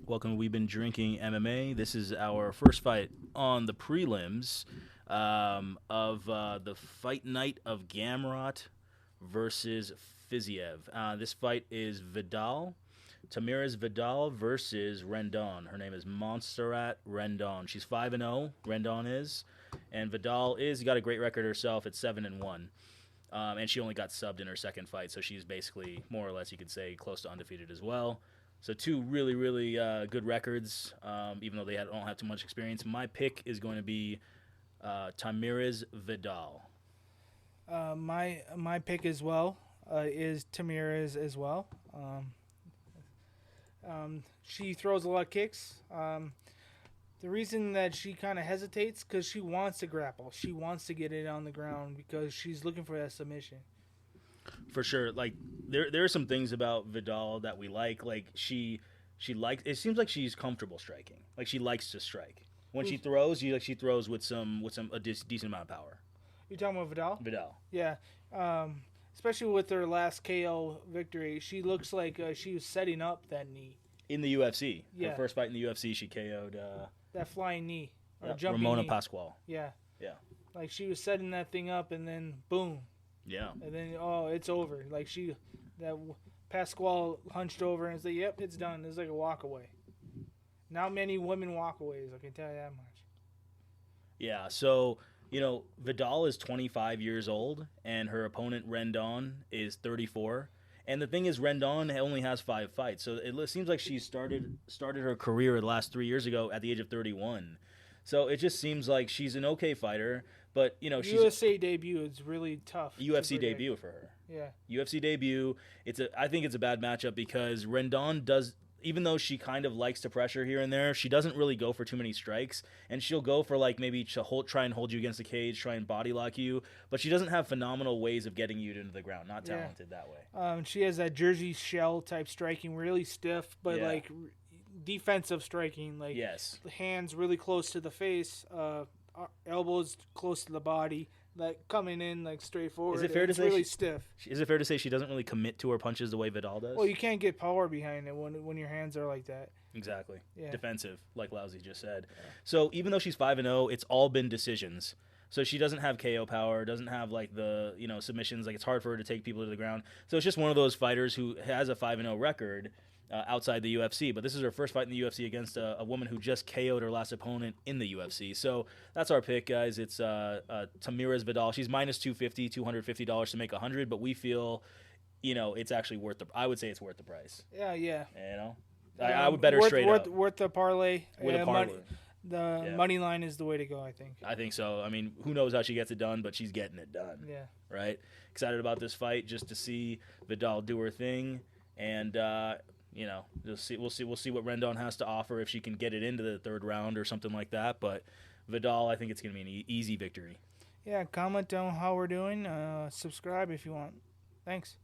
Welcome to We've Been Drinking MMA. This is our first fight on the prelims of the fight night of Gamrot versus Fiziev. This fight is Vidal, Tamires Vidal versus Rendon. Her name is Montserrat Rendon. She's 5-0, Rendon is, and Vidal is got a great record herself at 7-1. And she only got subbed in her second fight, so she's basically, more or less, you could say, close to undefeated as well. So two really, really good records, even though they don't have too much experience. My pick is going to be Tamires Vidal. My pick as well is Tamires as well. She throws a lot of kicks. The reason that she kind of hesitates because she wants to grapple. She wants to get it on the ground because she's looking for that submission. For sure, like there are some things about Vidal that we like. Like she likes. It seems like she's comfortable striking. Like she likes to strike. When she throws, she throws with a decent amount of power. You're talking about Vidal? Vidal. Yeah. Especially with her last KO victory, she looks like she was setting up that knee. In the UFC. Yeah. Her first fight in the UFC, she KO'd that flying knee. Or jumping Ramona knee. Pasquale. Yeah. Yeah. Like she was setting that thing up and then boom. Yeah. And then, it's over. Like Pasquale hunched over and said, yep, it's done. It's like a walk away. Not many women walkaways, I can tell you that much. Yeah, so, Vidal is 25 years old, and her opponent, Rendon, is 34. And the thing is, Rendon only has 5 fights. So it seems like she started her career the last 3 years ago at the age of 31. So it just seems like she's an okay fighter. But, she's USA debut is really tough. UFC debut for her. Yeah. UFC debut. I think it's a bad matchup because Rendon does, even though she kind of likes to pressure here and there, she doesn't really go for too many strikes. And she'll go for maybe try and hold you against the cage, try and body lock you. But she doesn't have phenomenal ways of getting you into the ground. Not talented that way. She has that Jersey shell type striking, really stiff, but defensive striking. Like yes. Hands really close to the face. Elbows close to the body, coming in straightforward. Is it fair to say really stiff? Is it fair to say she doesn't really commit to her punches the way Vidal does? Well, you can't get power behind it when your hands are like that. Exactly. Yeah. Defensive, like Lousy just said. Yeah. So even though she's 5-0, it's all been decisions. So she doesn't have KO power, doesn't have the submissions. It's hard for her to take people to the ground. So it's just one of those fighters who has a 5-0 record. Outside the UFC, but this is her first fight in the UFC against a woman who just KO'd her last opponent in the UFC. So that's our pick, guys. It's Tamires Vidal. She's minus $250 to make 100, but we feel, it's actually worth I would say it's worth the price. Yeah. I would bet her straight up. Worth the parlay. With a parlay. Money line is the way to go, I think. I think so. I mean, who knows how she gets it done, but she's getting it done. Yeah. Right? Excited about this fight just to see Vidal do her thing, and we'll see what Rendon has to offer if she can get it into the third round or something like that. But Vidal, I think it's going to be an easy victory. Yeah, comment on how we're doing. Subscribe if you want. Thanks.